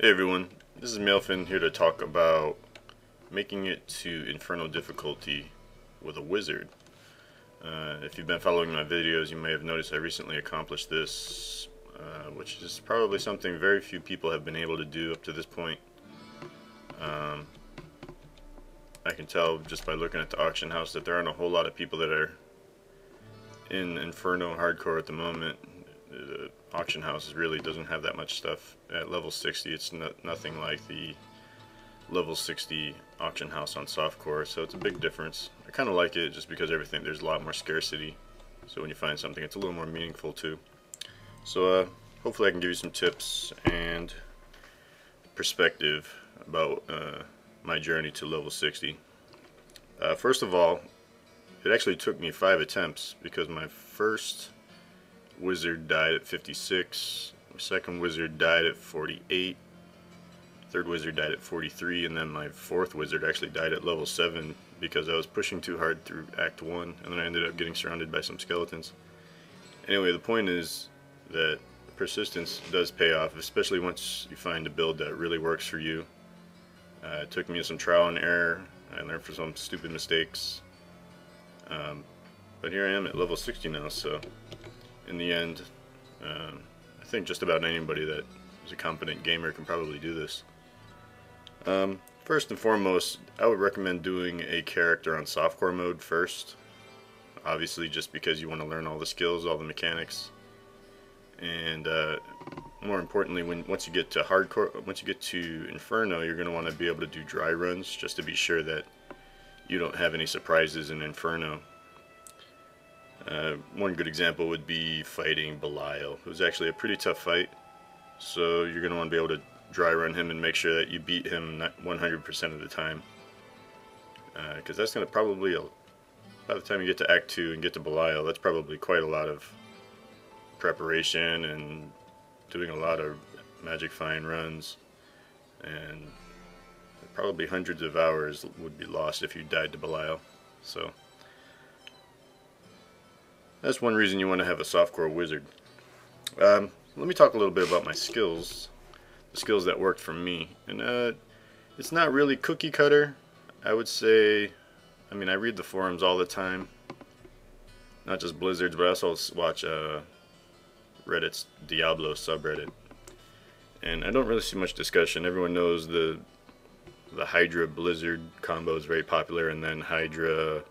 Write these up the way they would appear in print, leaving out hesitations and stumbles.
Hey everyone, this is Melfin here to talk about making it to Inferno difficulty with a wizard. If you've been following my videos, you may have noticed I recently accomplished this, which is probably something very few people have been able to do up to this point. I can tell just by looking at the auction house that there aren't a whole lot of people that are in Inferno hardcore at the moment. The auction house really doesn't have that much stuff at level 60. It's nothing like the level 60 auction house on softcore, so it's a big difference. I kind of like it just because there's a lot more scarcity, so when you find something it's a little more meaningful too. So hopefully I can give you some tips and perspective about my journey to level 60. First of all, it actually took me 5 attempts because my first wizard died at 56, my second wizard died at 48, third wizard died at 43, and then my fourth wizard actually died at level 7 because I was pushing too hard through Act 1, and then I ended up getting surrounded by some skeletons. Anyway, the point is that persistence does pay off, especially once you find a build that really works for you. It took me some trial and error. I learned from some stupid mistakes. But here I am at level 60 now, so in the end, I think just about anybody that is a competent gamer can probably do this. First and foremost, I would recommend doing a character on softcore mode first. Obviously, just because you want to learn all the skills, all the mechanics, and more importantly, once you get to hardcore, once you get to Inferno, you're going to want to be able to do dry runs just to be sure that you don't have any surprises in Inferno. One good example would be fighting Belial, who's actually a pretty tough fight, so you're going to want to be able to dry run him and make sure that you beat him 100% of the time, because that's going to probably, by the time you get to Act 2 and get to Belial, that's probably quite a lot of preparation and doing a lot of magic find runs, and probably hundreds of hours would be lost if you died to Belial. So that's one reason you want to have a softcore wizard. Let me talk a little bit about my skills, the skills that worked for me. And it's not really cookie cutter, I would say. I mean, I read the forums all the time, not just Blizzard's, but I also watch Reddit's Diablo subreddit. And I don't really see much discussion. Everyone knows the Hydra Blizzard combo is very popular, and then Hydra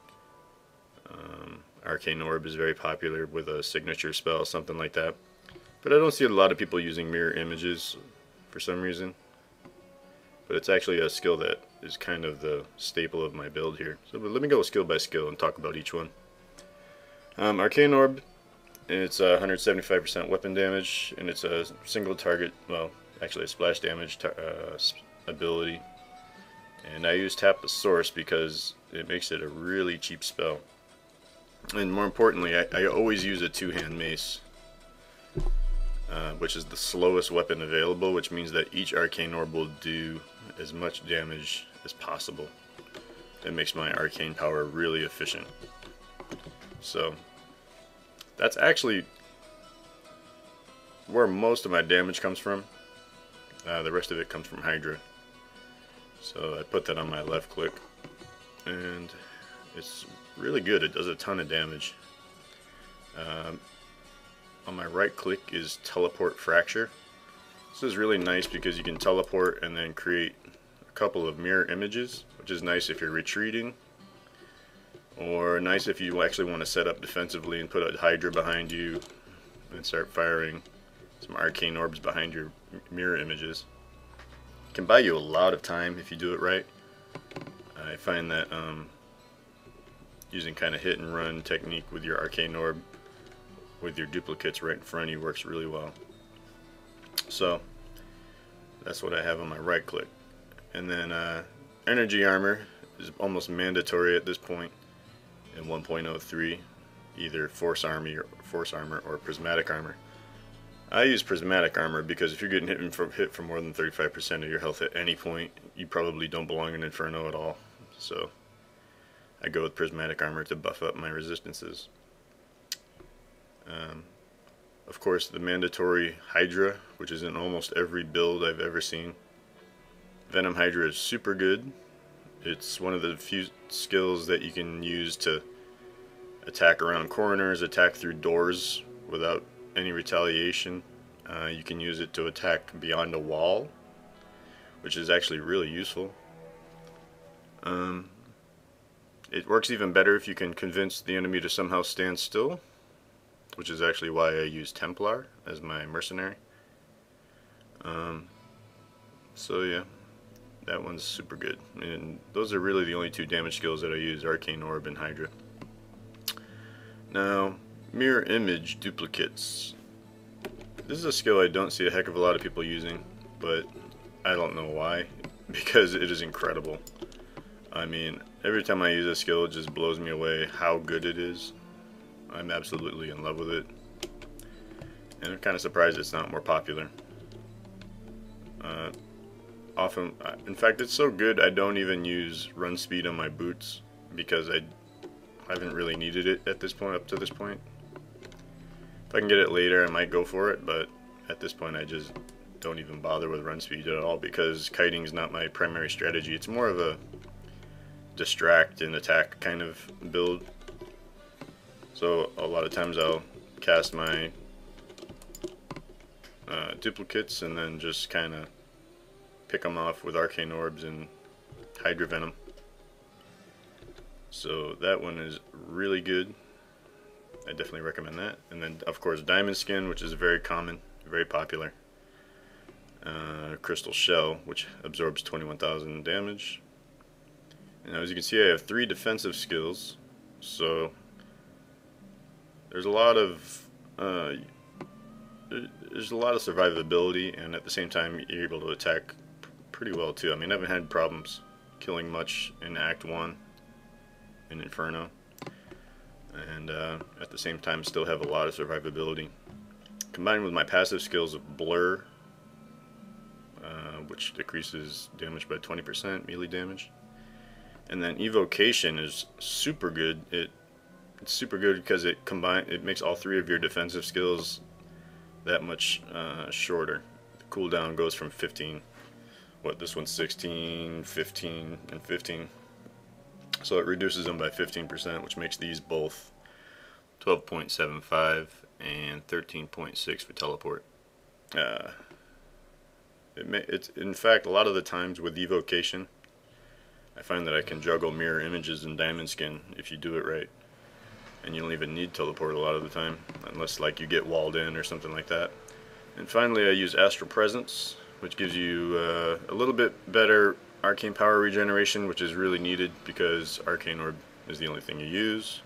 Arcane Orb is very popular with a signature spell, something like that. But I don't see a lot of people using mirror images for some reason. But it's actually a skill that is kind of the staple of my build here. So let me go skill by skill and talk about each one. Arcane Orb, it's 175% weapon damage, and it's a single target, well, actually a splash damage ability. And I use Tap the Source because it makes it a really cheap spell. And more importantly, I always use a two-hand mace, which is the slowest weapon available, which means that each Arcane Orb will do as much damage as possible. It makes my arcane power really efficient. So that's actually where most of my damage comes from. The rest of it comes from Hydra. So I put that on my left click, and it's really good. It does a ton of damage. On my right click is Teleport Fracture. This is really nice because you can teleport and then create a couple of mirror images, which is nice if you're retreating, or nice if you actually want to set up defensively and put a Hydra behind you and start firing some arcane orbs behind your mirror images. It can buy you a lot of time if you do it right. I find that using kind of hit and run technique with your arcane orb with your duplicates right in front of you works really well. So that's what I have on my right click. And then energy armor is almost mandatory at this point in 1.03, either force armor or prismatic armor. I use prismatic armor because if you're getting hit for more than 35% of your health at any point, you probably don't belong in Inferno at all. So I go with prismatic armor to buff up my resistances. Of course, the mandatory Hydra, which is in almost every build I've ever seen. Venom Hydra is super good. It's one of the few skills that you can use to attack around corners, attack through doors without any retaliation. You can use it to attack beyond a wall, which is actually really useful. It works even better if you can convince the enemy to somehow stand still, which is actually why I use Templar as my mercenary. So yeah, that one's super good. And those are really the only two damage skills that I use, Arcane Orb and Hydra. Now, mirror image duplicates. This is a skill I don't see a heck of a lot of people using, but I don't know why, because it is incredible. I mean, every time I use this skill, it just blows me away how good it is. I'm absolutely in love with it, and I'm kind of surprised it's not more popular. In fact, it's so good I don't even use run speed on my boots because I haven't really needed it at this point, up to this point. If I can get it later, I might go for it, but at this point I just don't even bother with run speed at all because kiting is not my primary strategy. It's more of a distract and attack kind of build. So a lot of times I'll cast my duplicates and then just kind of pick them off with Arcane Orbs and Hydra Venom. So that one is really good. I definitely recommend that. And then of course Diamond Skin, which is very common, very popular. Crystal Shell, which absorbs 21,000 damage. And as you can see, I have 3 defensive skills, so there's a lot of survivability, and at the same time you're able to attack pretty well too. I mean, I haven't had problems killing much in Act 1 in Inferno, and at the same time still have a lot of survivability. Combined with my passive skills of Blur, which decreases damage by 20%, melee damage. And then Evocation is super good. It's super good because it makes all 3 of your defensive skills that much shorter. The cooldown goes from 15. This one's 16, 15, and 15. So it reduces them by 15%, which makes these both 12.75 and 13.6 for teleport. It's in fact a lot of the times with Evocation, I find that I can juggle mirror images and Diamond Skin if you do it right, and you don't even need teleport a lot of the time, unless like you get walled in or something like that. And finally, I use Astral Presence, which gives you a little bit better arcane power regeneration, which is really needed because Arcane Orb is the only thing you use,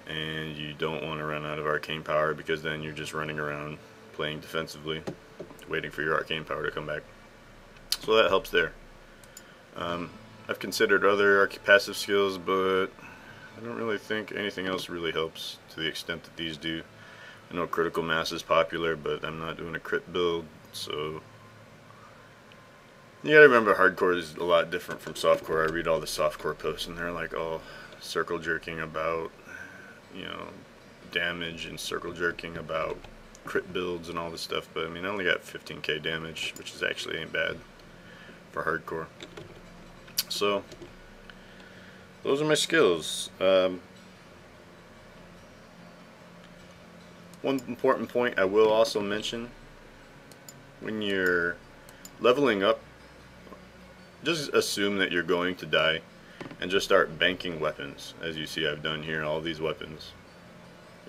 and you don't want to run out of arcane power because then you're just running around playing defensively, waiting for your arcane power to come back. So that helps there. I've considered other passive skills, but I don't really think anything else really helps to the extent that these do. I know Critical Mass is popular, but I'm not doing a crit build, so you gotta remember hardcore is a lot different from softcore. I read all the softcore posts and they're like, oh, circle jerking about, you know, damage and circle jerking about crit builds and all this stuff, but I mean, I only got 15k damage, which is actually ain't bad for hardcore. So those are my skills. One important point I will also mention: when you're leveling up, just assume that you're going to die and just start banking weapons. As you see, I've done here all these weapons.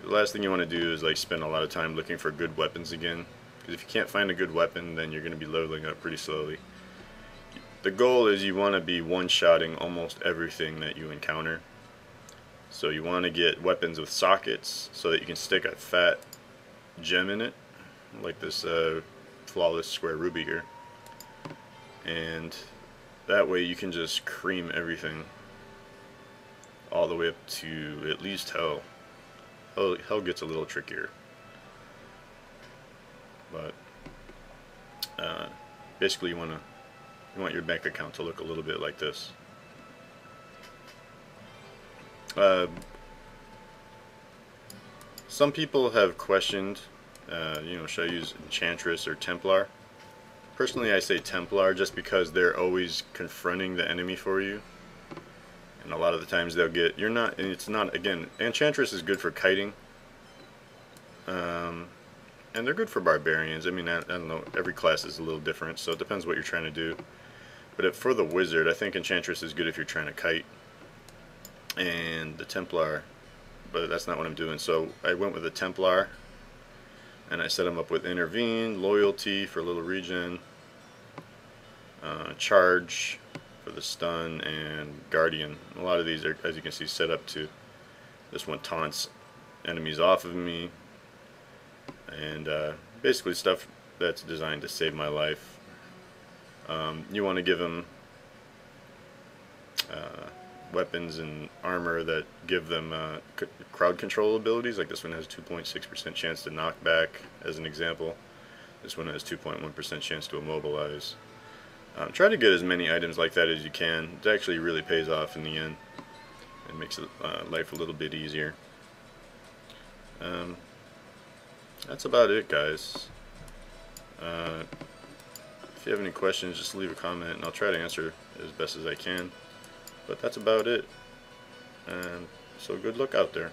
The last thing you want to do is like spend a lot of time looking for good weapons again, because if you can't find a good weapon, then you're going to be leveling up pretty slowly. The goal is you want to be one-shotting almost everything that you encounter. So you want to get weapons with sockets so that you can stick a fat gem in it, like this flawless square ruby here. And that way you can just cream everything all the way up to at least hell. Hell gets a little trickier. But basically you want your bank account to look a little bit like this. Some people have questioned, should I use Enchantress or Templar? Personally, I say Templar just because they're always confronting the enemy for you. And a lot of the times they'll get, you're not, and it's not, again, Enchantress is good for kiting. And they're good for barbarians. I mean, I don't know, every class is a little different, so it depends what you're trying to do. But for the wizard, I think Enchantress is good if you're trying to kite. And the Templar, but that's not what I'm doing. So I went with the Templar, and I set them up with Intervene, Loyalty for a little regen, Charge for the stun, and Guardian. A lot of these are, as you can see, set up to, this one taunts enemies off of me, and basically stuff that's designed to save my life. You want to give them weapons and armor that give them crowd control abilities. Like this one has 2.6% chance to knock back, as an example. This one has 2.1% chance to immobilize. Try to get as many items like that as you can. It actually really pays off in the end. It makes life a little bit easier. That's about it, guys. If you have any questions, just leave a comment and I'll try to answer as best as I can. But that's about it. And so good luck out there.